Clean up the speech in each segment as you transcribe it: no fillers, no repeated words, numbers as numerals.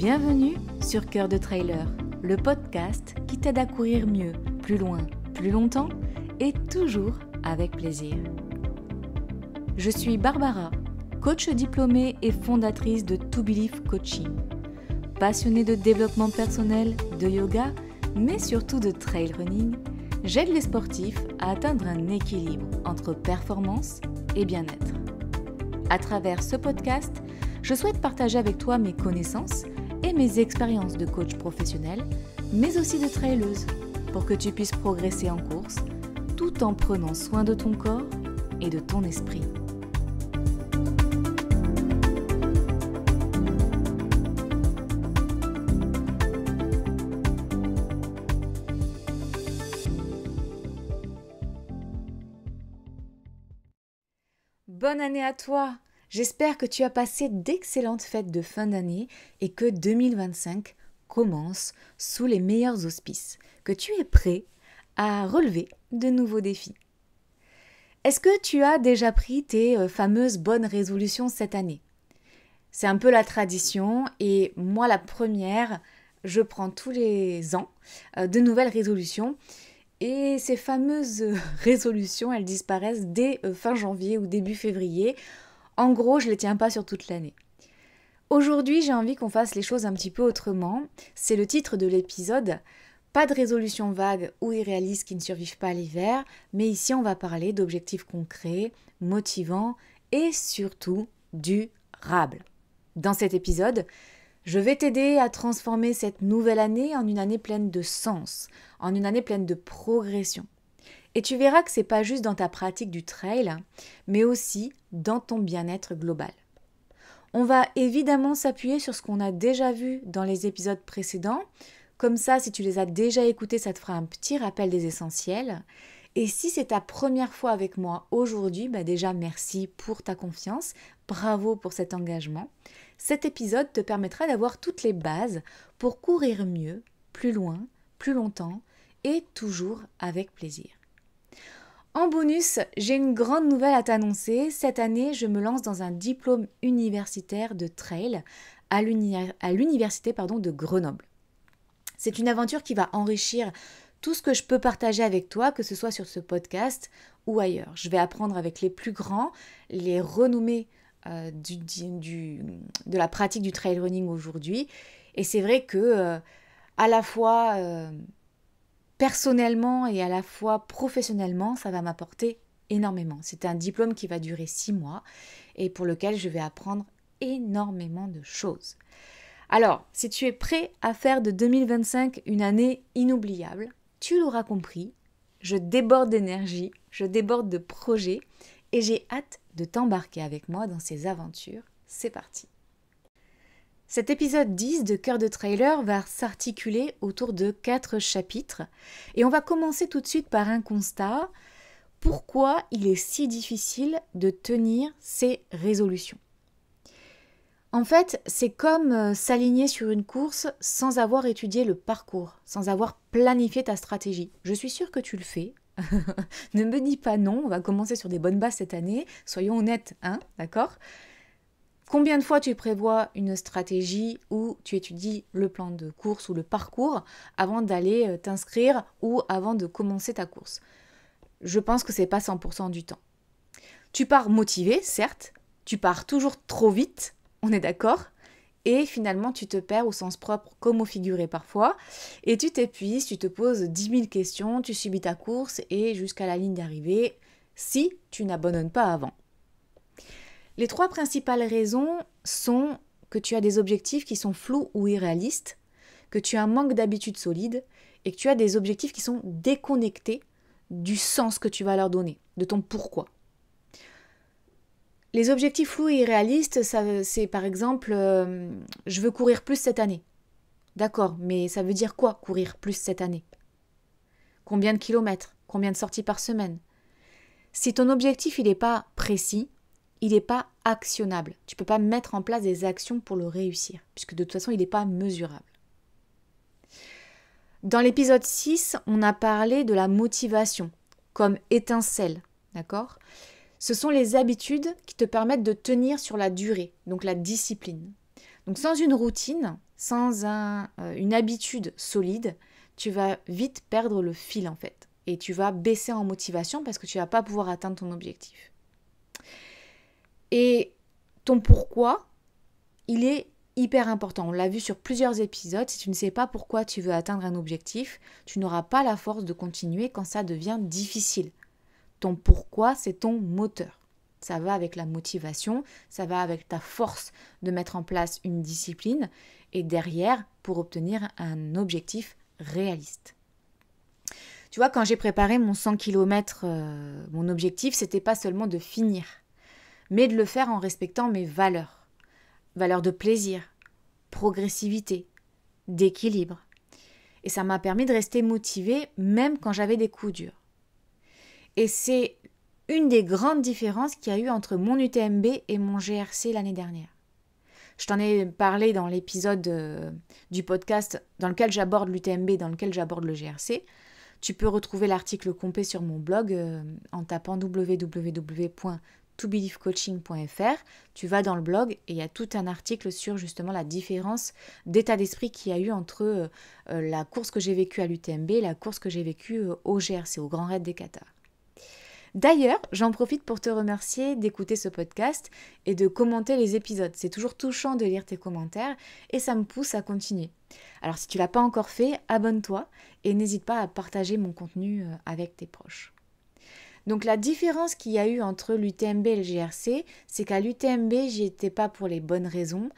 Bienvenue sur Cœur de Trailer, le podcast qui t'aide à courir mieux, plus loin, plus longtemps et toujours avec plaisir. Je suis Barbara, coach diplômée et fondatrice de To Believe Coaching. Passionnée de développement personnel, de yoga, mais surtout de trail running, j'aide les sportifs à atteindre un équilibre entre performance et bien-être. À travers ce podcast, je souhaite partager avec toi mes connaissances et mes expériences de coach professionnel, mais aussi de traileuse, pour que tu puisses progresser en course tout en prenant soin de ton corps et de ton esprit. Bonne année à toi! J'espère que tu as passé d'excellentes fêtes de fin d'année et que 2025 commence sous les meilleurs auspices, que tu es prêt à relever de nouveaux défis. Est-ce que tu as déjà pris tes fameuses bonnes résolutions cette année? C'est un peu la tradition et moi la première, je prends tous les ans de nouvelles résolutions. Et ces fameuses résolutions, elles disparaissent dès fin janvier ou début février. En gros, je ne les tiens pas sur toute l'année. Aujourd'hui, j'ai envie qu'on fasse les choses un petit peu autrement. C'est le titre de l'épisode. Pas de résolutions vagues ou irréalistes qui ne survivent pas à l'hiver, mais ici on va parler d'objectifs concrets, motivants et surtout durables. Dans cet épisode, je vais t'aider à transformer cette nouvelle année en une année pleine de sens, en une année pleine de progression. Et tu verras que ce n'est pas juste dans ta pratique du trail, mais aussi dans ton bien-être global. On va évidemment s'appuyer sur ce qu'on a déjà vu dans les épisodes précédents. Comme ça, si tu les as déjà écoutés, ça te fera un petit rappel des essentiels. Et si c'est ta première fois avec moi aujourd'hui, déjà merci pour ta confiance, bravo pour cet engagement. Cet épisode te permettra d'avoir toutes les bases pour courir mieux, plus loin, plus longtemps et toujours avec plaisir. En bonus, j'ai une grande nouvelle à t'annoncer. Cette année, je me lance dans un diplôme universitaire de trail à l'université de Grenoble. C'est une aventure qui va enrichir tout ce que je peux partager avec toi, que ce soit sur ce podcast ou ailleurs. Je vais apprendre avec les plus grands, les renommés de la pratique du trail running aujourd'hui. Et c'est vrai que à la fois personnellement et à la fois professionnellement, ça va m'apporter énormément. C'est un diplôme qui va durer 6 mois et pour lequel je vais apprendre énormément de choses. Alors, si tu es prêt à faire de 2025 une année inoubliable, tu l'auras compris, je déborde d'énergie, je déborde de projets et j'ai hâte de t'embarquer avec moi dans ces aventures. C'est parti! Cet épisode 10 de Cœur de Trailer va s'articuler autour de 4 chapitres et on va commencer tout de suite par un constat. Pourquoi il est si difficile de tenir ses résolutions? En fait, c'est comme s'aligner sur une course sans avoir étudié le parcours, sans avoir planifié ta stratégie. Je suis sûre que tu le fais. Ne me dis pas non, on va commencer sur des bonnes bases cette année. Soyons honnêtes, d'accord ? Combien de fois tu prévois une stratégie ou tu étudies le plan de course ou le parcours avant d'aller t'inscrire ou avant de commencer ta course? Je pense que ce n'est pas 100% du temps. Tu pars motivé, certes, tu pars toujours trop vite, on est d'accord, et finalement tu te perds au sens propre comme au figuré parfois, et tu t'épuises, tu te poses 10 000 questions, tu subis ta course et jusqu'à la ligne d'arrivée, si tu n'abandonnes pas avant. Les 3 principales raisons sont que tu as des objectifs qui sont flous ou irréalistes, que tu as un manque d'habitude solide et que tu as des objectifs qui sont déconnectés du sens que tu vas leur donner, de ton pourquoi. Les objectifs flous et irréalistes, c'est par exemple je veux courir plus cette année. D'accord, mais ça veut dire quoi courir plus cette année? Combien de kilomètres? Combien de sorties par semaine? Si ton objectif il n'est pas précis, il n'est pas actionnable. Tu ne peux pas mettre en place des actions pour le réussir, puisque de toute façon, il n'est pas mesurable. Dans l'épisode 6, on a parlé de la motivation comme étincelle, d'accord ? Ce sont les habitudes qui te permettent de tenir sur la durée, donc la discipline. Donc sans une routine, sans une habitude solide, tu vas vite perdre le fil en fait. Et tu vas baisser en motivation parce que tu ne vas pas pouvoir atteindre ton objectif. Et ton pourquoi, il est hyper important. On l'a vu sur plusieurs épisodes. Si tu ne sais pas pourquoi tu veux atteindre un objectif, tu n'auras pas la force de continuer quand ça devient difficile. Ton pourquoi, c'est ton moteur. Ça va avec la motivation, ça va avec ta force de mettre en place une discipline et derrière pour obtenir un objectif réaliste. Tu vois, quand j'ai préparé mon 100 km, mon objectif, c'était pas seulement de finir, mais de le faire en respectant mes valeurs. Valeurs de plaisir, progressivité, d'équilibre. Et ça m'a permis de rester motivée même quand j'avais des coups durs. Et c'est une des grandes différences qu'il y a eu entre mon UTMB et mon GRC l'année dernière. Je t'en ai parlé dans l'épisode du podcast dans lequel j'aborde l'UTMB, dans lequel j'aborde le GRC. Tu peux retrouver l'article complet sur mon blog en tapant www.tobeliefcoaching.fr. Tu vas dans le blog et il y a tout un article sur justement la différence d'état d'esprit qu'il y a eu entre la course que j'ai vécue à l'UTMB et la course que j'ai vécue au GRC, au Grand Raid des Qatars. D'ailleurs, j'en profite pour te remercier d'écouter ce podcast et de commenter les épisodes. C'est toujours touchant de lire tes commentaires et ça me pousse à continuer. Alors si tu ne l'as pas encore fait, abonne-toi et n'hésite pas à partager mon contenu avec tes proches. Donc la différence qu'il y a eu entre l'UTMB et le GRC, c'est qu'à l'UTMB, j'y étais pas pour les bonnes raisons.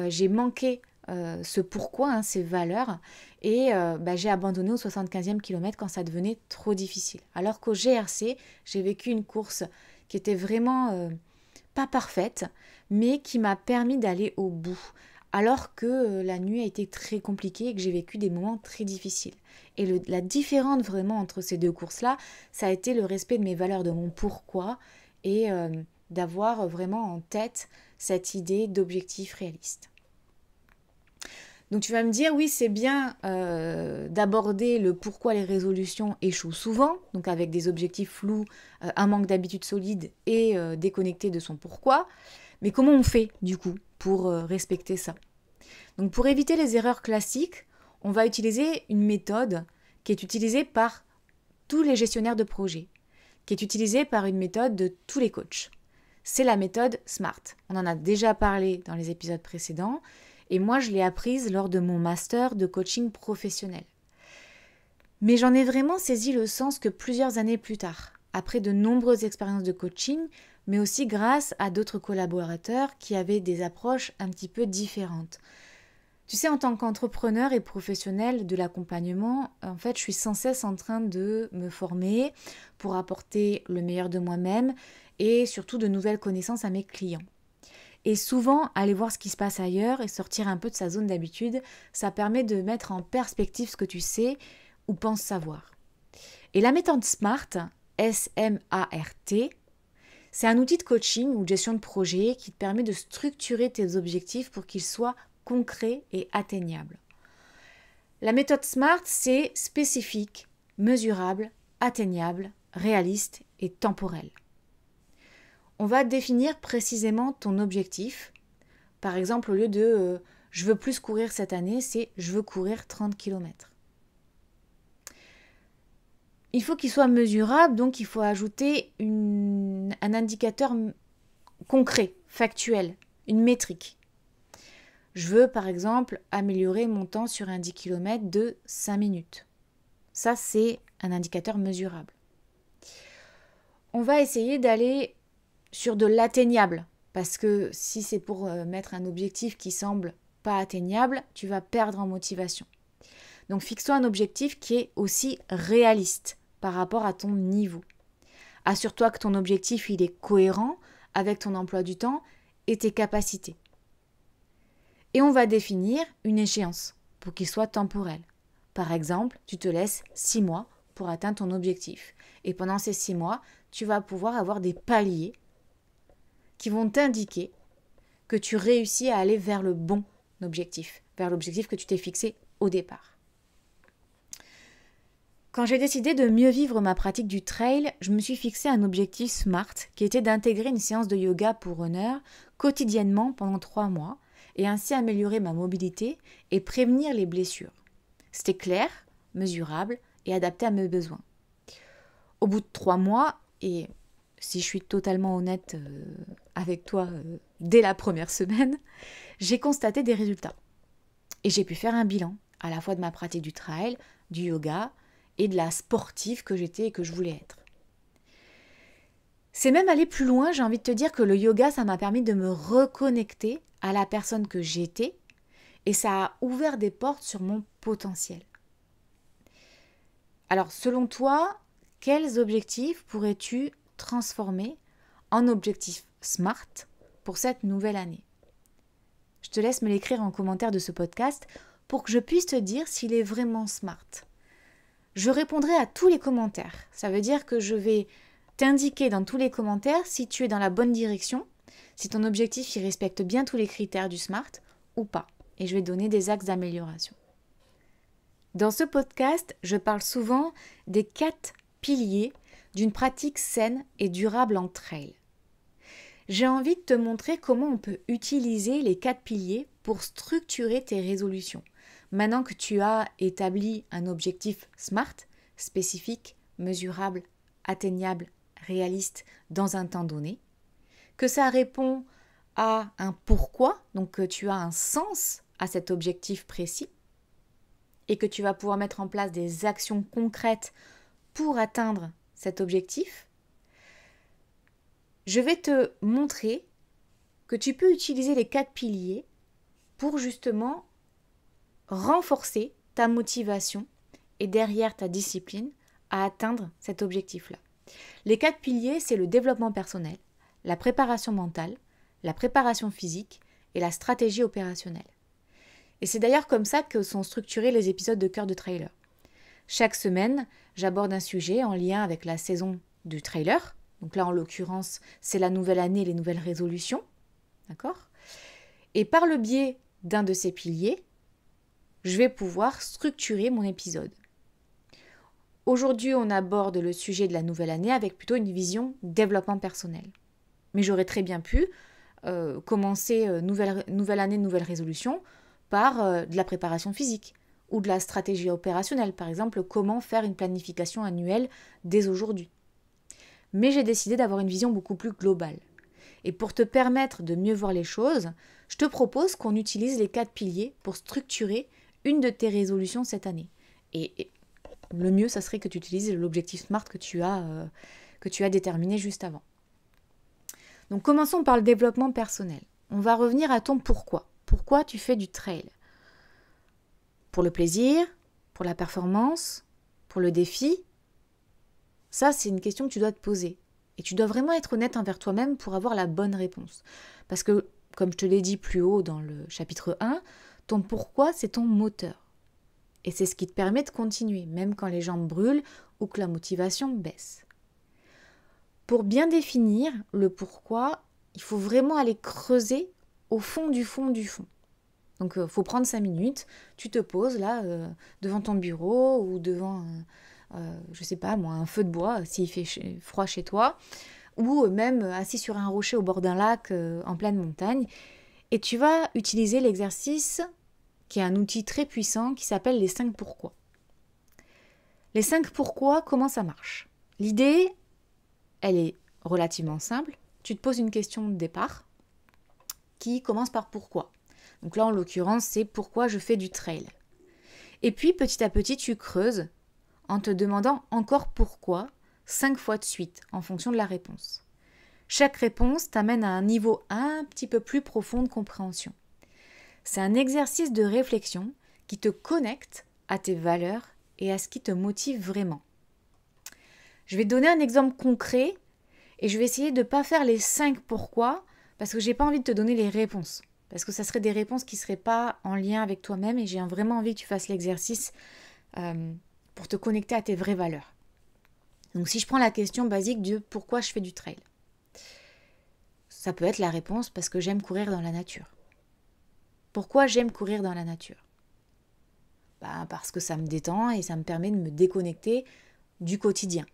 J'ai manqué ce pourquoi, ces valeurs, et j'ai abandonné au 75e kilomètre quand ça devenait trop difficile. Alors qu'au GRC, j'ai vécu une course qui était vraiment pas parfaite, mais qui m'a permis d'aller au bout. Alors que la nuit a été très compliquée et que j'ai vécu des moments très difficiles. Et la différence vraiment entre ces deux courses-là, ça a été le respect de mes valeurs, de mon pourquoi, et d'avoir vraiment en tête cette idée d'objectif réaliste. Donc tu vas me dire, oui, c'est bien d'aborder le pourquoi les résolutions échouent souvent, donc avec des objectifs flous, un manque d'habitude solide et déconnecté de son pourquoi. Mais comment on fait du coup pour respecter ça? Donc pour éviter les erreurs classiques, on va utiliser une méthode qui est utilisée par tous les gestionnaires de projet, qui est utilisée par une méthode de tous les coachs. C'est la méthode SMART. On en a déjà parlé dans les épisodes précédents et moi je l'ai apprise lors de mon master de coaching professionnel. Mais j'en ai vraiment saisi le sens que plusieurs années plus tard, après de nombreuses expériences de coaching, mais aussi grâce à d'autres collaborateurs qui avaient des approches un petit peu différentes. Tu sais, en tant qu'entrepreneur et professionnel de l'accompagnement, en fait, je suis sans cesse en train de me former pour apporter le meilleur de moi-même et surtout de nouvelles connaissances à mes clients. Et souvent, aller voir ce qui se passe ailleurs et sortir un peu de sa zone d'habitude, ça permet de mettre en perspective ce que tu sais ou penses savoir. Et la méthode SMART, S-M-A-R-T, c'est un outil de coaching ou de gestion de projet qui te permet de structurer tes objectifs pour qu'ils soient concrets et atteignables. La méthode SMART, c'est spécifique, mesurable, atteignable, réaliste et temporel. On va définir précisément ton objectif. Par exemple, au lieu de je veux plus courir cette année, c'est je veux courir 30 km. Il faut qu'il soit mesurable, donc il faut ajouter un indicateur concret, factuel, une métrique. Je veux par exemple améliorer mon temps sur un 10 km de 5 minutes. Ça, c'est un indicateur mesurable. On va essayer d'aller sur de l'atteignable, parce que si c'est pour mettre un objectif qui semble pas atteignable, tu vas perdre en motivation. Donc fixe-toi un objectif qui est aussi réaliste par rapport à ton niveau. Assure-toi que ton objectif il est cohérent avec ton emploi du temps et tes capacités. Et on va définir une échéance pour qu'il soit temporel. Par exemple, tu te laisses 6 mois pour atteindre ton objectif. Et pendant ces 6 mois, tu vas pouvoir avoir des paliers qui vont t'indiquer que tu réussis à aller vers le bon objectif, vers l'objectif que tu t'es fixé au départ. Quand j'ai décidé de mieux vivre ma pratique du trail, je me suis fixé un objectif SMART qui était d'intégrer une séance de yoga pour runners quotidiennement pendant 3 mois et ainsi améliorer ma mobilité et prévenir les blessures. C'était clair, mesurable et adapté à mes besoins. Au bout de 3 mois, et si je suis totalement honnête avec toi dès la première semaine, j'ai constaté des résultats. Et j'ai pu faire un bilan à la fois de ma pratique du trail, du yoga et de la sportive que j'étais et que je voulais être. C'est même aller plus loin, j'ai envie de te dire que le yoga, ça m'a permis de me reconnecter à la personne que j'étais et ça a ouvert des portes sur mon potentiel. Alors, selon toi, quels objectifs pourrais-tu transformer en objectifs SMART pour cette nouvelle année? Je te laisse me l'écrire en commentaire de ce podcast pour que je puisse te dire s'il est vraiment SMART. Je répondrai à tous les commentaires. Ça veut dire que je vais t'indiquer dans tous les commentaires si tu es dans la bonne direction, si ton objectif y respecte bien tous les critères du SMART ou pas. Et je vais donner des axes d'amélioration. Dans ce podcast, je parle souvent des 4 piliers d'une pratique saine et durable en trail. J'ai envie de te montrer comment on peut utiliser les 4 piliers pour structurer tes résolutions. Maintenant que tu as établi un objectif SMART, spécifique, mesurable, atteignable, réaliste dans un temps donné, que ça répond à un pourquoi, donc que tu as un sens à cet objectif précis, et que tu vas pouvoir mettre en place des actions concrètes pour atteindre cet objectif, je vais te montrer que tu peux utiliser les 4 piliers pour justement renforcer ta motivation et derrière ta discipline à atteindre cet objectif-là. Les 4 piliers, c'est le développement personnel, la préparation mentale, la préparation physique et la stratégie opérationnelle. Et c'est d'ailleurs comme ça que sont structurés les épisodes de Cœur de Trailer. Chaque semaine, j'aborde un sujet en lien avec la saison du trailer. Donc là, en l'occurrence, c'est la nouvelle année et les nouvelles résolutions. D'accord ? Et par le biais d'un de ces piliers, je vais pouvoir structurer mon épisode. Aujourd'hui, on aborde le sujet de la nouvelle année avec plutôt une vision développement personnel. Mais j'aurais très bien pu commencer nouvelle année, nouvelle résolution par de la préparation physique ou de la stratégie opérationnelle, par exemple, comment faire une planification annuelle dès aujourd'hui. Mais j'ai décidé d'avoir une vision beaucoup plus globale. Et pour te permettre de mieux voir les choses, je te propose qu'on utilise les 4 piliers pour structurer une de tes résolutions cette année. Et le mieux, ça serait que tu utilises l'objectif SMART que tu as déterminé juste avant. Donc commençons par le développement personnel. On va revenir à ton pourquoi. Pourquoi tu fais du trail ? Pour le plaisir, pour la performance, pour le défi ? Ça, c'est une question que tu dois te poser. Et tu dois vraiment être honnête envers toi-même pour avoir la bonne réponse. Parce que, comme je te l'ai dit plus haut dans le chapitre 1, ton pourquoi, c'est ton moteur. Et c'est ce qui te permet de continuer, même quand les jambes brûlent ou que la motivation baisse. Pour bien définir le pourquoi, il faut vraiment aller creuser au fond du fond du fond. Donc, il faut prendre 5 minutes, tu te poses là, devant ton bureau ou devant, je sais pas moi, un feu de bois, s'il fait froid chez toi, ou même assis sur un rocher au bord d'un lac en pleine montagne. Et tu vas utiliser l'exercice qui est un outil très puissant qui s'appelle les 5 pourquoi. Les 5 pourquoi, comment ça marche ? L'idée, elle est relativement simple. Tu te poses une question de départ qui commence par pourquoi. Donc là, en l'occurrence, c'est pourquoi je fais du trail. Et puis, petit à petit, tu creuses en te demandant encore pourquoi 5 fois de suite, en fonction de la réponse. Chaque réponse t'amène à un niveau un petit peu plus profond de compréhension. C'est un exercice de réflexion qui te connecte à tes valeurs et à ce qui te motive vraiment. Je vais te donner un exemple concret et je vais essayer de ne pas faire les 5 pourquoi parce que je n'ai pas envie de te donner les réponses. Parce que ça serait des réponses qui ne seraient pas en lien avec toi-même et j'ai vraiment envie que tu fasses l'exercice pour te connecter à tes vraies valeurs. Donc si je prends la question basique de pourquoi je fais du trail, ça peut être la réponse parce que j'aime courir dans la nature. Pourquoi j'aime courir dans la nature ? Parce que ça me détend et ça me permet de me déconnecter du quotidien,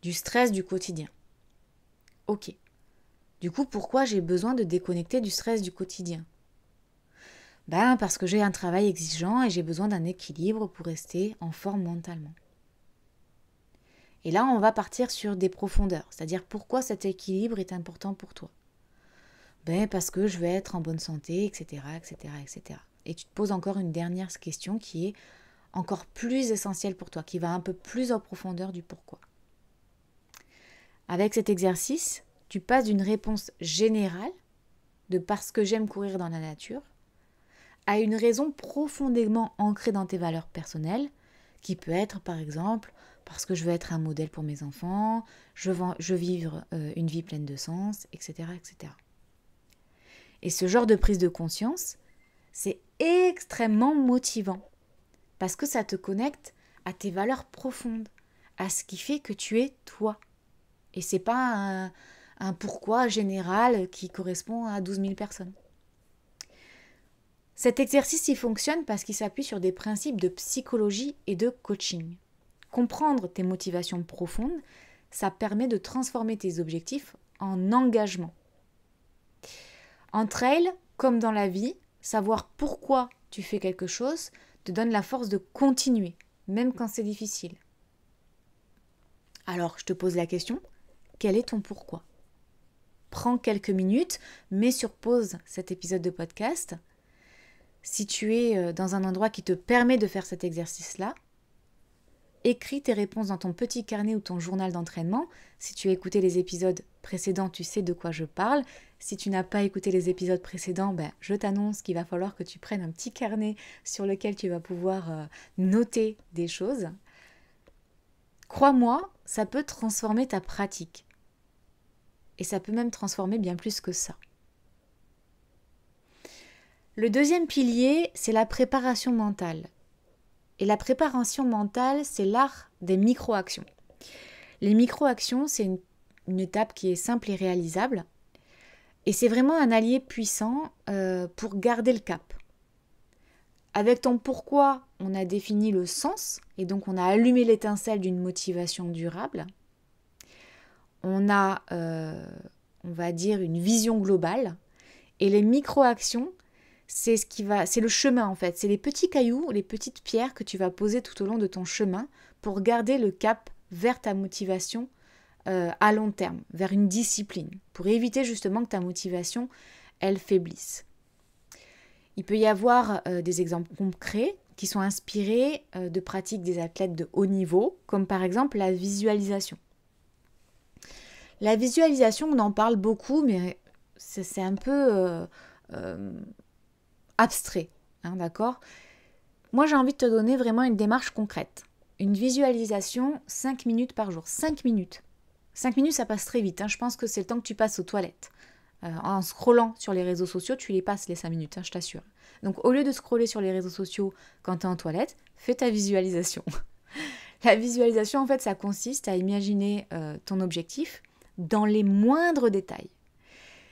du stress du quotidien. Ok. Du coup, pourquoi j'ai besoin de déconnecter du stress du quotidien ? Parce que j'ai un travail exigeant et j'ai besoin d'un équilibre pour rester en forme mentalement. Et là, on va partir sur des profondeurs, c'est-à-dire pourquoi cet équilibre est important pour toi. Parce que je vais être en bonne santé, etc., etc., etc. Et tu te poses encore une dernière question qui est encore plus essentielle pour toi, qui va un peu plus en profondeur du pourquoi. Avec cet exercice, tu passes d'une réponse générale, de parce que j'aime courir dans la nature, à une raison profondément ancrée dans tes valeurs personnelles, qui peut être par exemple parce que je veux être un modèle pour mes enfants, je veux vivre une vie pleine de sens, etc., etc. Et ce genre de prise de conscience, c'est extrêmement motivant parce que ça te connecte à tes valeurs profondes, à ce qui fait que tu es toi. Et c'est pas un pourquoi général qui correspond à 12 000 personnes. Cet exercice, il fonctionne parce qu'il s'appuie sur des principes de psychologie et de coaching. Comprendre tes motivations profondes, ça permet de transformer tes objectifs en engagement. En trail, comme dans la vie, savoir pourquoi tu fais quelque chose te donne la force de continuer, même quand c'est difficile. Alors, je te pose la question, quel est ton pourquoi ? Prends quelques minutes, mets sur pause cet épisode de podcast. Si tu es dans un endroit qui te permet de faire cet exercice-là, écris tes réponses dans ton petit carnet ou ton journal d'entraînement. Si tu as écouté les épisodes précédents, tu sais de quoi je parle. Si tu n'as pas écouté les épisodes précédents, je t'annonce qu'il va falloir que tu prennes un petit carnet sur lequel tu vas pouvoir noter des choses. Crois-moi, ça peut transformer ta pratique. Et ça peut même transformer bien plus que ça. Le deuxième pilier, c'est la préparation mentale. Et la préparation mentale, c'est l'art des micro-actions. Les micro-actions, c'est une étape qui est simple et réalisable. Et c'est vraiment un allié puissant pour garder le cap. Avec ton pourquoi, on a défini le sens et donc on a allumé l'étincelle d'une motivation durable. On a, on va dire, une vision globale. Et les micro-actions, c'est le chemin en fait. C'est les petits cailloux, les petites pierres que tu vas poser tout au long de ton chemin pour garder le cap vers ta motivation à long terme, vers une discipline, pour éviter justement que ta motivation, elle faiblisse. Il peut y avoir des exemples concrets qui sont inspirés de pratiques des athlètes de haut niveau, comme par exemple la visualisation. La visualisation, on en parle beaucoup, mais c'est un peu abstrait, d'accord ? Moi, j'ai envie de te donner vraiment une démarche concrète. Une visualisation, 5 minutes par jour. 5 minutes. 5 minutes, ça passe très vite. Je pense que c'est le temps que tu passes aux toilettes. En scrollant sur les réseaux sociaux, tu les passes les 5 minutes, je t'assure. Donc, au lieu de scroller sur les réseaux sociaux quand tu es en toilette, fais ta visualisation. La visualisation, en fait, ça consiste à imaginer ton objectif dans les moindres détails.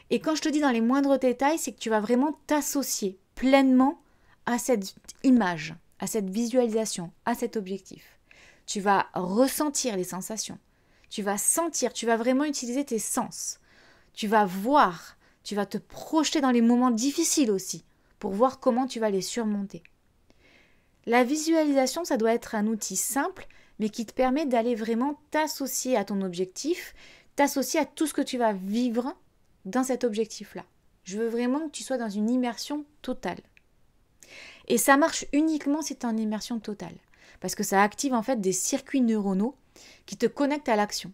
Et quand je te dis dans les moindres détails, c'est que tu vas vraiment t'associer pleinement à cette image, à cette visualisation, à cet objectif. Tu vas ressentir les sensations. Tu vas sentir, tu vas vraiment utiliser tes sens. Tu vas voir, tu vas te projeter dans les moments difficiles aussi pour voir comment tu vas les surmonter. La visualisation, ça doit être un outil simple, mais qui te permet d'aller vraiment t'associer à ton objectif, t'associer à tout ce que tu vas vivre dans cet objectif-là. Je veux vraiment que tu sois dans une immersion totale. Et ça marche uniquement si tu es en immersion totale. Parce que ça active en fait des circuits neuronaux qui te connectent à l'action.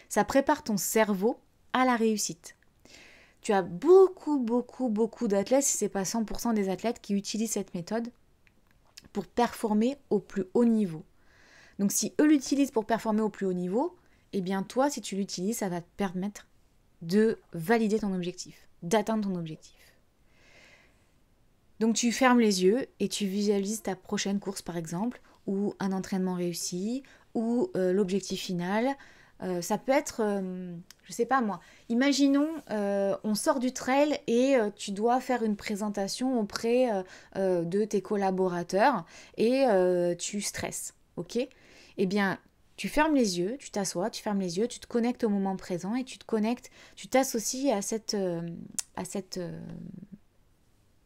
Ça prépare ton cerveau à la réussite. Tu as beaucoup d'athlètes, si ce n'est pas 100% des athlètes qui utilisent cette méthode pour performer au plus haut niveau. Donc si eux l'utilisent pour performer au plus haut niveau, eh bien toi, si tu l'utilises, ça va te permettre de valider ton objectif, d'atteindre ton objectif. Donc tu fermes les yeux et tu visualises ta prochaine course par exemple, ou un entraînement réussi, ou l'objectif final. Ça peut être, je sais pas moi, imaginons on sort du trail et tu dois faire une présentation auprès de tes collaborateurs et tu stresses, ok ? Eh bien, tu fermes les yeux, tu t'assois, tu fermes les yeux, tu te connectes au moment présent et tu t'associes à cette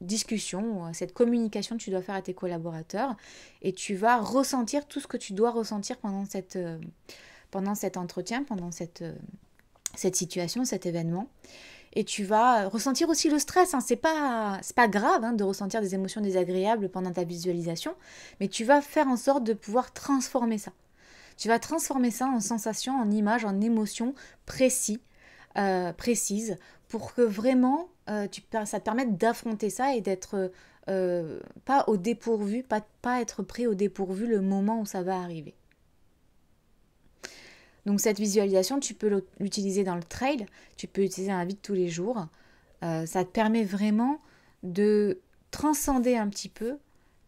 discussion, cette communication que tu dois faire à tes collaborateurs, et tu vas ressentir tout ce que tu dois ressentir pendant cet entretien, pendant cette situation, cet événement. Et tu vas ressentir aussi le stress. Hein. C'est pas grave de ressentir des émotions désagréables pendant ta visualisation, mais tu vas faire en sorte de pouvoir transformer ça. Tu vas transformer ça en sensation, en image, en émotion précise, pour que vraiment ça te permette d'affronter ça et d'être pas au dépourvu, pas être pris au dépourvu le moment où ça va arriver. Donc cette visualisation, tu peux l'utiliser dans le trail, tu peux l'utiliser dans la vie de tous les jours. Ça te permet vraiment de transcender un petit peu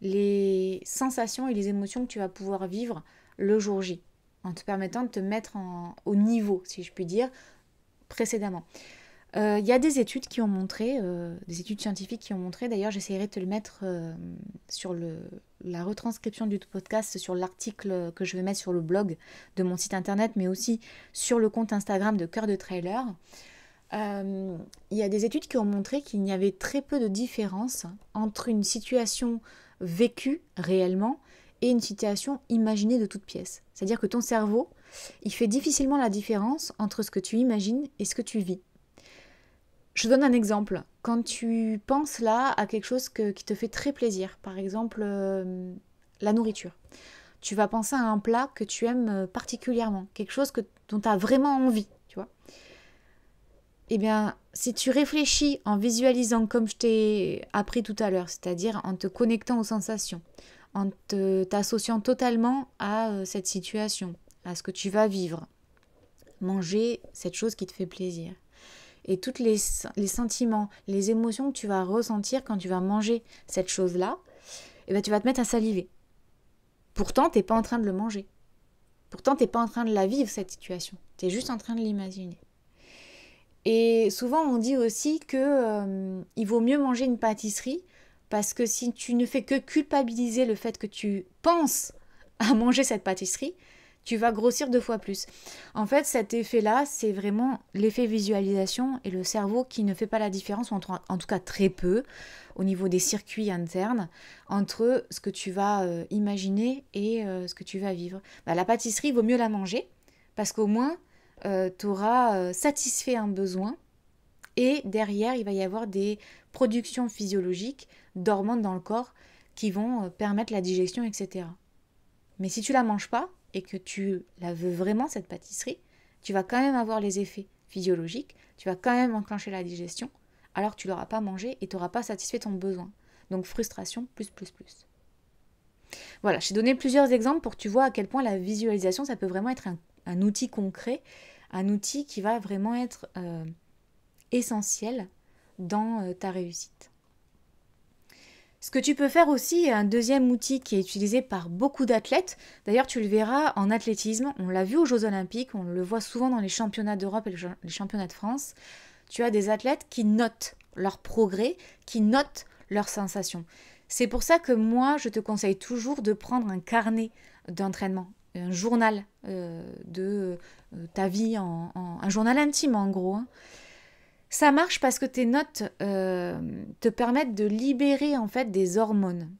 les sensations et les émotions que tu vas pouvoir vivre le jour J, en te permettant de te mettre au niveau, si je puis dire, précédemment. Il y a des études qui ont montré, des études scientifiques qui ont montré, d'ailleurs j'essaierai de te le mettre sur la retranscription du podcast, sur l'article que je vais mettre sur le blog de mon site internet, mais aussi sur le compte Instagram de Cœur de Trailer. Il y a des études qui ont montré qu'il y avait très peu de différence entre une situation vécue réellement et une situation imaginée de toute pièce. C'est-à-dire que ton cerveau, il fait difficilement la différence entre ce que tu imagines et ce que tu vis. Je donne un exemple. Quand tu penses là à quelque chose qui te fait très plaisir, par exemple la nourriture, tu vas penser à un plat que tu aimes particulièrement, quelque chose dont tu as vraiment envie, tu vois. Eh bien, si tu réfléchis en visualisant comme je t'ai appris tout à l'heure, c'est-à-dire en te connectant aux sensations, en t'associant totalement à cette situation, à ce que tu vas vivre, manger cette chose qui te fait plaisir, et tous les sentiments, les émotions que tu vas ressentir quand tu vas manger cette chose-là, eh bien, tu vas te mettre à saliver. Pourtant, tu n'es pas en train de le manger. Pourtant, tu n'es pas en train de la vivre, cette situation. Tu es juste en train de l'imaginer. Et souvent, on dit aussi que il vaut mieux manger une pâtisserie, parce que si tu ne fais que culpabiliser le fait que tu penses à manger cette pâtisserie, tu vas grossir 2 fois plus. En fait, cet effet-là, c'est vraiment l'effet visualisation et le cerveau qui ne fait pas la différence, ou en tout cas très peu, au niveau des circuits internes, entre ce que tu vas imaginer et ce que tu vas vivre. La pâtisserie, il vaut mieux la manger, parce qu'au moins, tu auras satisfait un besoin, et derrière, il va y avoir des productions physiologiques d'hormones dans le corps qui vont permettre la digestion, etc. Mais si tu la manges pas, et que tu la veux vraiment, cette pâtisserie, tu vas quand même avoir les effets physiologiques, tu vas quand même enclencher la digestion, alors que tu ne l'auras pas mangé et tu n'auras pas satisfait ton besoin. Donc frustration, plus. Voilà, je t'ai donné plusieurs exemples pour que tu vois à quel point la visualisation, ça peut vraiment être un outil concret, un outil qui va vraiment être essentiel dans ta réussite. Ce que tu peux faire aussi, un deuxième outil qui est utilisé par beaucoup d'athlètes, d'ailleurs tu le verras en athlétisme, on l'a vu aux Jeux Olympiques, on le voit souvent dans les championnats d'Europe et les championnats de France, tu as des athlètes qui notent leur progrès, qui notent leurs sensations. C'est pour ça que moi, je te conseille toujours de prendre un carnet d'entraînement, un journal de ta vie, un journal intime en gros, hein. Ça marche parce que tes notes te permettent de libérer en fait des hormones.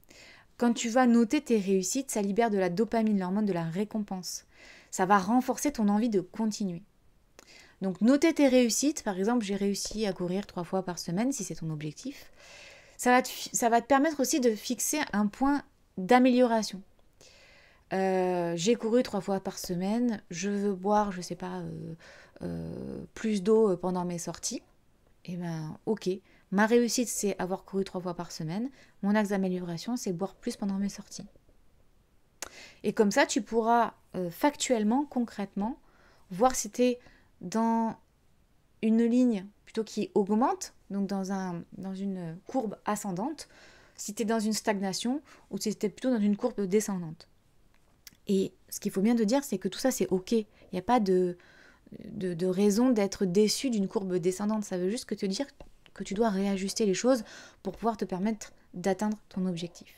Quand tu vas noter tes réussites, ça libère de la dopamine, l'hormone de la récompense. Ça va renforcer ton envie de continuer. Donc noter tes réussites, par exemple j'ai réussi à courir 3 fois par semaine si c'est ton objectif, ça va te permettre aussi de fixer un point d'amélioration. J'ai couru 3 fois par semaine, je veux boire, je sais pas, plus d'eau pendant mes sorties. Eh bien, ok, ma réussite, c'est avoir couru 3 fois par semaine. Mon axe d'amélioration, c'est boire plus pendant mes sorties. Et comme ça, tu pourras factuellement, concrètement, voir si tu es dans une ligne plutôt qui augmente, donc dans une courbe ascendante, si tu es dans une stagnation ou si tu es plutôt dans une courbe descendante. Et ce qu'il faut bien te dire, c'est que tout ça, c'est ok. Il n'y a pas de raison d'être déçu d'une courbe descendante. Ça veut juste te dire que tu dois réajuster les choses pour pouvoir te permettre d'atteindre ton objectif.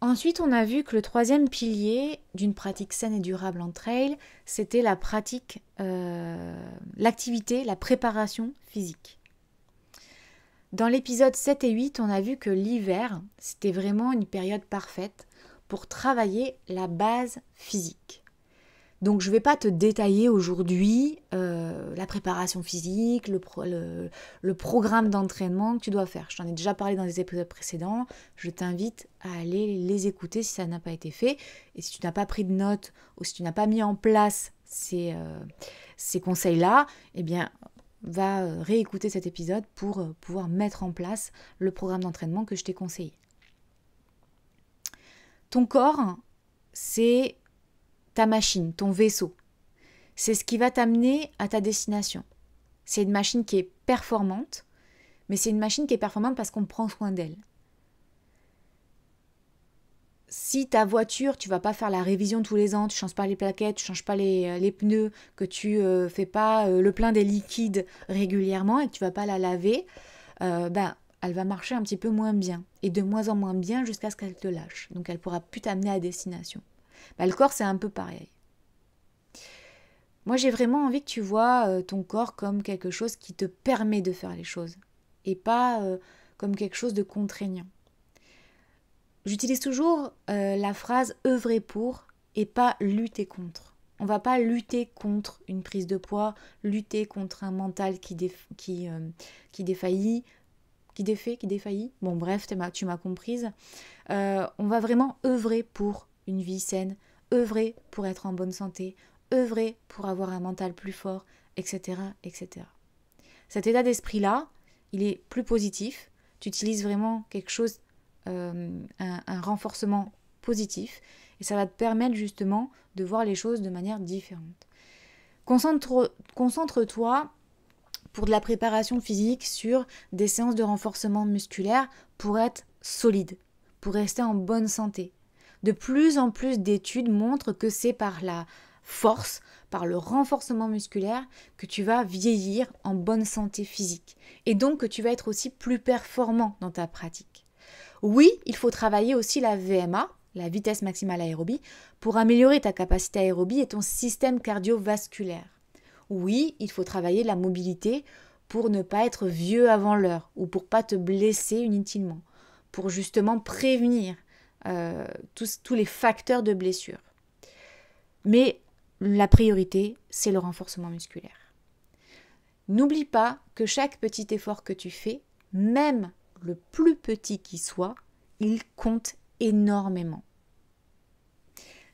Ensuite, on a vu que le 3e pilier d'une pratique saine et durable en trail, c'était la pratique, l'activité, la préparation physique. Dans l'épisode 7 et 8, on a vu que l'hiver, c'était vraiment une période parfaite pour travailler la base physique. Donc je ne vais pas te détailler aujourd'hui la préparation physique, le programme d'entraînement que tu dois faire. Je t'en ai déjà parlé dans les épisodes précédents. Je t'invite à aller les écouter si ça n'a pas été fait. Et si tu n'as pas pris de notes ou si tu n'as pas mis en place ces conseils-là, eh bien, va réécouter cet épisode pour pouvoir mettre en place le programme d'entraînement que je t'ai conseillé. Ton corps, c'est ta machine, ton vaisseau. C'est ce qui va t'amener à ta destination. C'est une machine qui est performante, mais c'est une machine qui est performante parce qu'on prend soin d'elle. Si ta voiture, tu vas pas faire la révision tous les ans, tu changes pas les plaquettes, tu changes pas les pneus, que tu fais pas le plein des liquides régulièrement et que tu vas pas la laver, elle va marcher un petit peu moins bien et de moins en moins bien jusqu'à ce qu'elle te lâche. Donc elle pourra plus t'amener à destination. Le corps, c'est un peu pareil. Moi, j'ai vraiment envie que tu vois ton corps comme quelque chose qui te permet de faire les choses et pas comme quelque chose de contraignant. J'utilise toujours la phrase « œuvrer pour » et pas « lutter contre ». On ne va pas lutter contre une prise de poids, lutter contre un mental qui défaillit. Bon bref, tu m'as comprise. On va vraiment œuvrer pour une vie saine, œuvrer pour être en bonne santé, œuvrer pour avoir un mental plus fort, etc., etc. Cet état d'esprit-là, il est plus positif. Tu utilises vraiment quelque chose, un renforcement positif, et ça va te permettre justement de voir les choses de manière différente. Concentre-toi pour de la préparation physique sur des séances de renforcement musculaire pour être solide, pour rester en bonne santé. De plus en plus d'études montrent que c'est par la force, par le renforcement musculaire, que tu vas vieillir en bonne santé physique. Et donc que tu vas être aussi plus performant dans ta pratique. Oui, il faut travailler aussi la VMA, la vitesse maximale aérobie, pour améliorer ta capacité aérobie et ton système cardiovasculaire. Oui, il faut travailler la mobilité pour ne pas être vieux avant l'heure ou pour pas te blesser inutilement, pour justement prévenir tous les facteurs de blessure. Mais la priorité, c'est le renforcement musculaire. N'oublie pas que chaque petit effort que tu fais, même le plus petit qui soit, il compte énormément.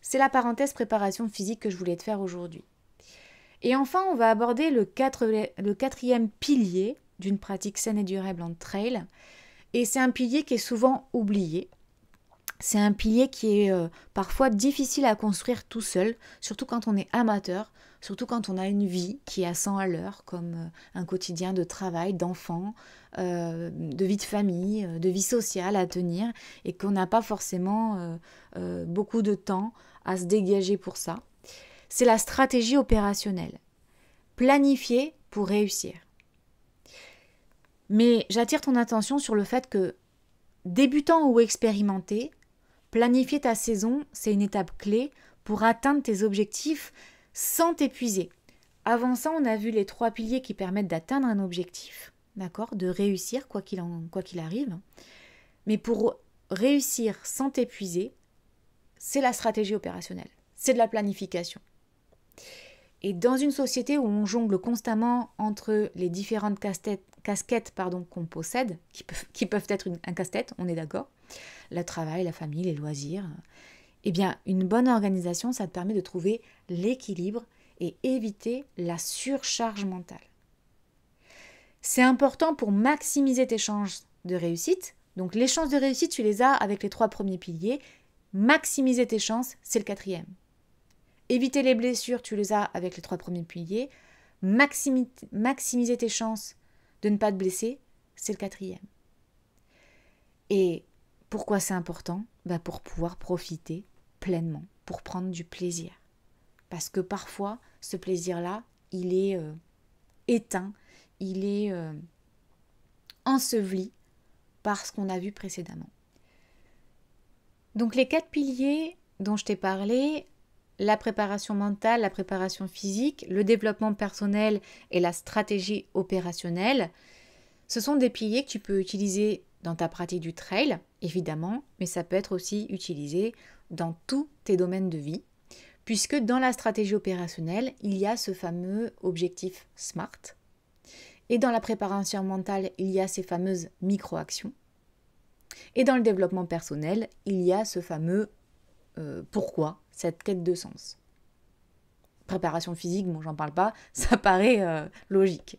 C'est la parenthèse préparation physique que je voulais te faire aujourd'hui. Et enfin, on va aborder le quatrième pilier d'une pratique saine et durable en trail. Et c'est un pilier qui est souvent oublié. C'est un pilier qui est parfois difficile à construire tout seul, surtout quand on est amateur, surtout quand on a une vie qui est à 100 à l'heure, comme un quotidien de travail, d'enfants, de vie de famille, de vie sociale à tenir, et qu'on n'a pas forcément beaucoup de temps à se dégager pour ça. C'est la stratégie opérationnelle. Planifier pour réussir. Mais j'attire ton attention sur le fait que, débutant ou expérimenté, planifier ta saison, c'est une étape clé pour atteindre tes objectifs sans t'épuiser. Avant ça, on a vu les 3 piliers qui permettent d'atteindre un objectif, d'accord, de réussir quoi qu'il arrive. Mais pour réussir sans t'épuiser, c'est la stratégie opérationnelle, c'est de la planification. Et dans une société où on jongle constamment entre les différentes casquettes qu'on possède, qui peuvent être un casse-tête, on est d'accord, le travail, la famille, les loisirs, eh bien, une bonne organisation, ça te permet de trouver l'équilibre et éviter la surcharge mentale. C'est important pour maximiser tes chances de réussite. Donc, les chances de réussite, tu les as avec les 3 premiers piliers. Maximiser tes chances, c'est le 4e. Éviter les blessures, tu les as avec les 3 premiers piliers. Maximiser tes chances de ne pas te blesser, c'est le 4e. Et pourquoi c'est important ? Pour pouvoir profiter pleinement, pour prendre du plaisir. Parce que parfois, ce plaisir-là, il est éteint, il est enseveli par ce qu'on a vu précédemment. Donc les 4 piliers dont je t'ai parlé, la préparation mentale, la préparation physique, le développement personnel et la stratégie opérationnelle, Ce sont des piliers que tu peux utiliser dans ta pratique du trail, évidemment, mais ça peut être aussi utilisé dans tous tes domaines de vie, puisque dans la stratégie opérationnelle, il y a ce fameux objectif SMART, et dans la préparation mentale, il y a ces fameuses micro-actions, et dans le développement personnel, il y a ce fameux pourquoi, cette quête de sens. Préparation physique, bon, j'en parle pas, ça paraît logique.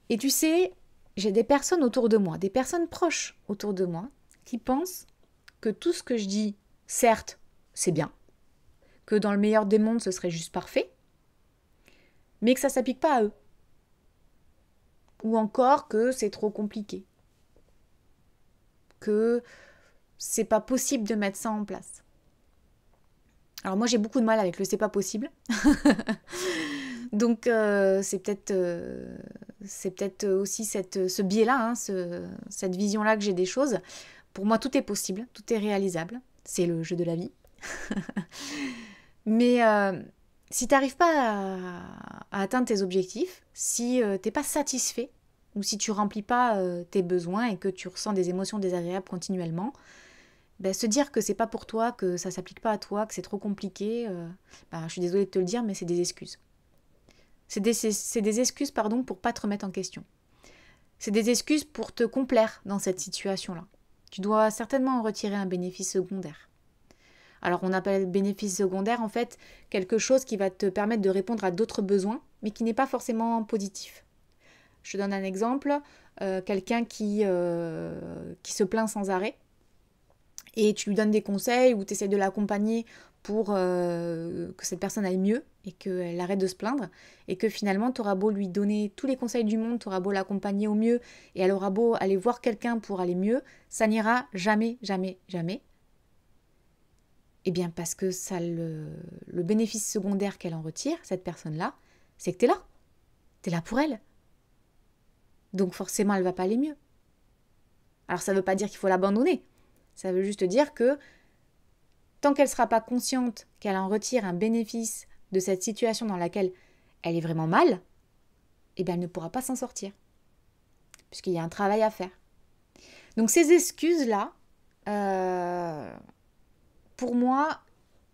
Et tu sais, j'ai des personnes autour de moi, des personnes proches autour de moi, qui pensent que tout ce que je dis, certes, c'est bien, que dans le meilleur des mondes, ce serait juste parfait, mais que ça ne s'applique pas à eux. Ou encore que c'est trop compliqué. Que c'est pas possible de mettre ça en place. Alors moi, j'ai beaucoup de mal avec le c'est pas possible. Donc c'est peut-être aussi ce biais-là, hein, cette vision-là que j'ai des choses. Pour moi, tout est possible, tout est réalisable. C'est le jeu de la vie. Mais si tu n'arrives pas à atteindre tes objectifs, si tu n'es pas satisfait, ou si tu remplis pas tes besoins et que tu ressens des émotions désagréables continuellement, ben, se dire que c'est pas pour toi, que ça s'applique pas à toi, que c'est trop compliqué, je suis désolée de te le dire, mais c'est des excuses. C'est des excuses, pardon, pour pas te remettre en question. C'est des excuses pour te complaire dans cette situation-là. Tu dois certainement en retirer un bénéfice secondaire. Alors on appelle bénéfice secondaire en fait quelque chose qui va te permettre de répondre à d'autres besoins, mais qui n'est pas forcément positif. Je te donne un exemple, quelqu'un qui se plaint sans arrêt, et tu lui donnes des conseils ou tu essaies de l'accompagner pour que cette personne aille mieux et qu'elle arrête de se plaindre, et que finalement tu auras beau lui donner tous les conseils du monde, tu auras beau l'accompagner au mieux, et elle aura beau aller voir quelqu'un pour aller mieux, ça n'ira jamais, jamais, jamais. Eh bien parce que ça, le bénéfice secondaire qu'elle en retire, cette personne-là, c'est que tu es là. Tu es là pour elle. Donc forcément, elle ne va pas aller mieux. Alors ça ne veut pas dire qu'il faut l'abandonner. Ça veut juste dire que tant qu'elle ne sera pas consciente qu'elle en retire un bénéfice de cette situation dans laquelle elle est vraiment mal, eh bien elle ne pourra pas s'en sortir. Puisqu'il y a un travail à faire. Donc ces excuses-là, pour moi,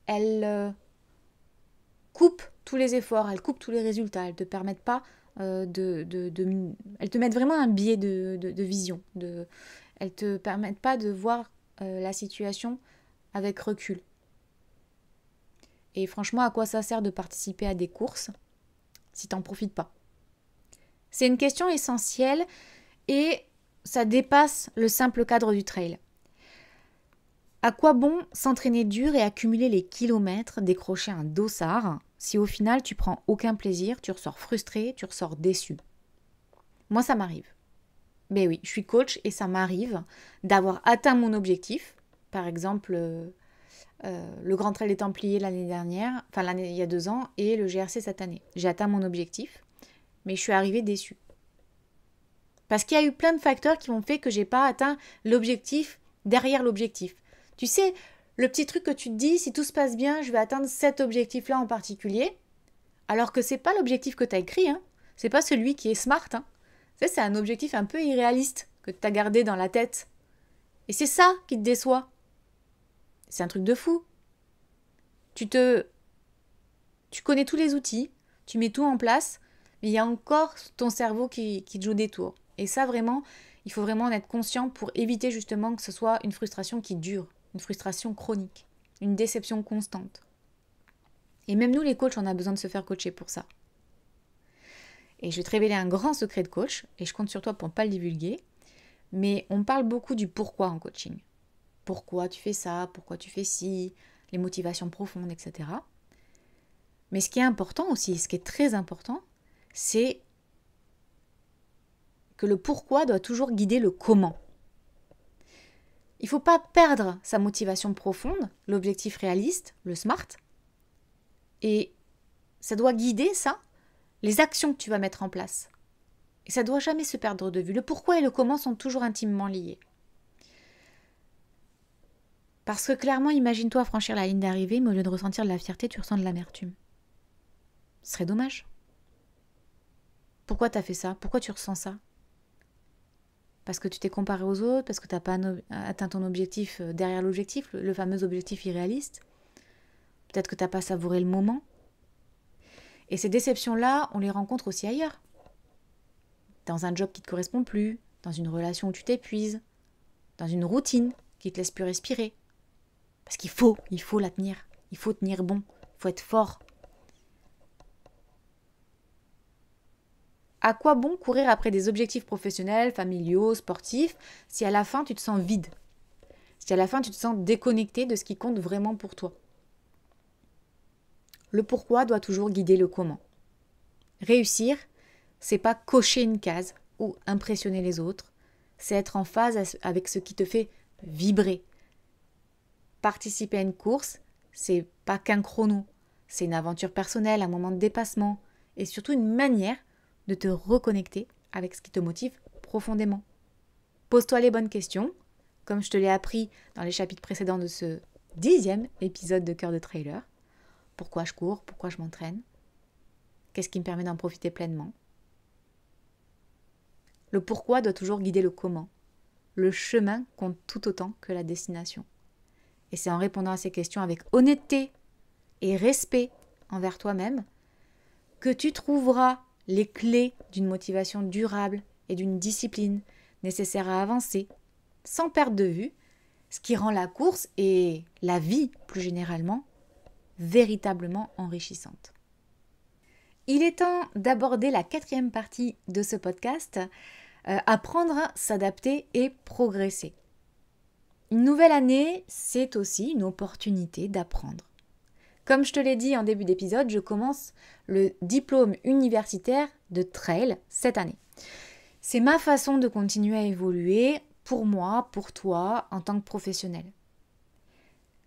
elles coupent tous les efforts, elles coupent tous les résultats, elles ne te permettent pas elles te mettent vraiment un biais de vision. Elles ne te permettent pas de voir la situation avec recul. Et franchement, à quoi ça sert de participer à des courses si tu n'en profites pas? C'est une question essentielle et ça dépasse le simple cadre du trail. À quoi bon s'entraîner dur et accumuler les kilomètres, décrocher un dossard, si au final tu prends aucun plaisir, tu ressors frustré, tu ressors déçu? Moi, ça m'arrive. Ben oui, je suis coach et ça m'arrive d'avoir atteint mon objectif. Par exemple, le Grand Trail des Templiers l'année dernière, enfin il y a 2 ans, et le GRC cette année. J'ai atteint mon objectif, mais je suis arrivée déçue. Parce qu'il y a eu plein de facteurs qui ont fait que j'ai pas atteint l'objectif derrière l'objectif. Tu sais, le petit truc que tu te dis, si tout se passe bien, je vais atteindre cet objectif-là en particulier, alors que c'est pas l'objectif que tu as écrit, hein. C'est pas celui qui est smart, hein. C'est un objectif un peu irréaliste que tu as gardé dans la tête. Et c'est ça qui te déçoit. C'est un truc de fou. Tu connais tous les outils, tu mets tout en place, mais il y a encore ton cerveau qui te joue des tours. Et ça, vraiment, il faut vraiment en être conscient pour éviter justement que ce soit une frustration qui dure, une frustration chronique, une déception constante. Et même nous, les coachs, on a besoin de se faire coacher pour ça. Et je vais te révéler un grand secret de coach, et je compte sur toi pour ne pas le divulguer, mais on parle beaucoup du pourquoi en coaching. Pourquoi tu fais ça, pourquoi tu fais ci, les motivations profondes, etc. Mais ce qui est important aussi, ce qui est très important, c'est que le pourquoi doit toujours guider le comment. Il ne faut pas perdre sa motivation profonde, l'objectif réaliste, le SMART, et ça doit guider ça, les actions que tu vas mettre en place. Et ça ne doit jamais se perdre de vue. Le pourquoi et le comment sont toujours intimement liés. Parce que clairement, imagine-toi franchir la ligne d'arrivée, mais au lieu de ressentir de la fierté, tu ressens de l'amertume. Ce serait dommage. Pourquoi tu as fait ça? Pourquoi tu ressens ça? Parce que tu t'es comparé aux autres? Parce que tu n'as pas atteint ton objectif derrière l'objectif, le fameux objectif irréaliste? Peut-être que tu n'as pas savouré le moment? Et ces déceptions-là, on les rencontre aussi ailleurs. Dans un job qui ne te correspond plus, dans une relation où tu t'épuises, dans une routine qui ne te laisse plus respirer. Parce qu'il faut la tenir. Il faut tenir bon. Il faut être fort. À quoi bon courir après des objectifs professionnels, familiaux, sportifs, si à la fin tu te sens vide? Si à la fin tu te sens déconnecté de ce qui compte vraiment pour toi? Le pourquoi doit toujours guider le comment. Réussir, c'est pas cocher une case ou impressionner les autres, c'est être en phase avec ce qui te fait vibrer. Participer à une course, c'est pas qu'un chrono, c'est une aventure personnelle, un moment de dépassement et surtout une manière de te reconnecter avec ce qui te motive profondément. Pose-toi les bonnes questions, comme je te l'ai appris dans les chapitres précédents de ce 10e épisode de Cœur de Trailer. Pourquoi je cours? Pourquoi je m'entraîne? Qu'est-ce qui me permet d'en profiter pleinement? Le pourquoi doit toujours guider le comment. Le chemin compte tout autant que la destination. Et c'est en répondant à ces questions avec honnêteté et respect envers toi-même que tu trouveras les clés d'une motivation durable et d'une discipline nécessaire à avancer sans perdre de vue ce qui rend la course et la vie plus généralement véritablement enrichissante. Il est temps d'aborder la 4e partie de ce podcast, apprendre à s'adapter et progresser. Une nouvelle année, c'est aussi une opportunité d'apprendre. Comme je te l'ai dit en début d'épisode, je commence le diplôme universitaire de trail cette année. C'est ma façon de continuer à évoluer pour moi, pour toi, en tant que professionnel.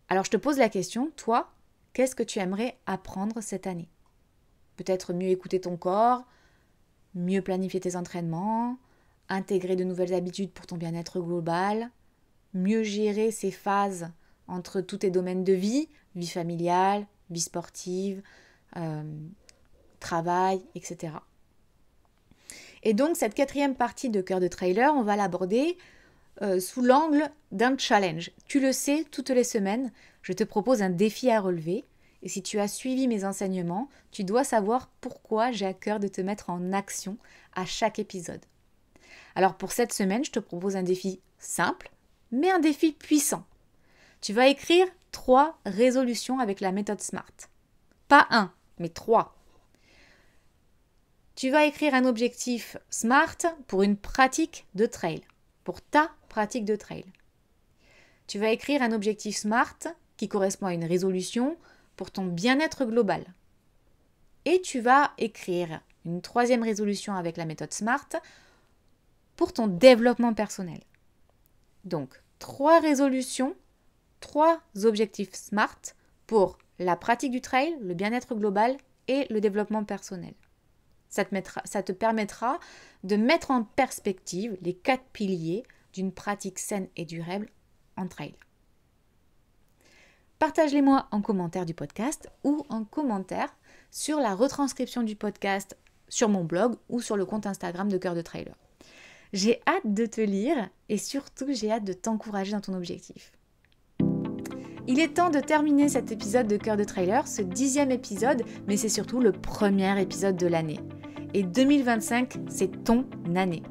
Alors je te pose la question, toi, qu'est-ce que tu aimerais apprendre cette année? Peut-être mieux écouter ton corps, mieux planifier tes entraînements, intégrer de nouvelles habitudes pour ton bien-être global, mieux gérer ces phases entre tous tes domaines de vie, vie familiale, vie sportive, travail, etc. Et donc cette 4e partie de Cœur de Trailer, on va l'aborder sous l'angle d'un challenge. Tu le sais, toutes les semaines, je te propose un défi à relever. Et si tu as suivi mes enseignements, tu dois savoir pourquoi j'ai à cœur de te mettre en action à chaque épisode. Alors pour cette semaine, je te propose un défi simple, mais un défi puissant. Tu vas écrire 3 résolutions avec la méthode SMART. Pas 1, mais 3. Tu vas écrire un objectif SMART pour une pratique de trail, pour ta pratique de trail. Tu vas écrire un objectif SMART qui correspond à une résolution pour ton bien-être global. Et tu vas écrire une 3e résolution avec la méthode SMART pour ton développement personnel. Donc, 3 résolutions, 3 objectifs SMART pour la pratique du trail, le bien-être global et le développement personnel. Ça te permettra de mettre en perspective les 4 piliers d'une pratique saine et durable en trail. Partage-les-moi en commentaire du podcast ou en commentaire sur la retranscription du podcast sur mon blog ou sur le compte Instagram de Cœur de Trailer. J'ai hâte de te lire et surtout j'ai hâte de t'encourager dans ton objectif. Il est temps de terminer cet épisode de Cœur de Trailer, ce 10e épisode, mais c'est surtout le premier épisode de l'année. Et 2025, c'est ton année.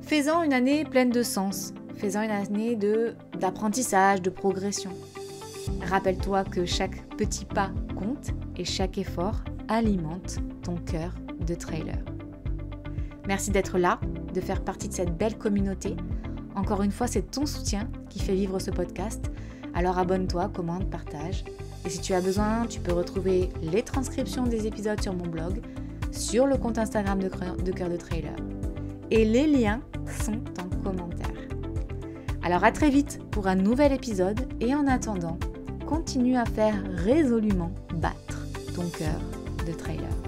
Fais-en une année pleine de sens, fais-en une année d'apprentissage, de progression. Rappelle-toi que chaque petit pas compte et chaque effort alimente ton cœur de trailer. Merci d'être là, de faire partie de cette belle communauté. Encore une fois, c'est ton soutien qui fait vivre ce podcast. Alors abonne-toi, commente, partage. Et si tu as besoin, tu peux retrouver les transcriptions des épisodes sur mon blog, sur le compte Instagram de Cœur de Trailer. Et les liens sont en commentaire. Alors à très vite pour un nouvel épisode et en attendant, continue à faire résolument battre ton cœur de trailer.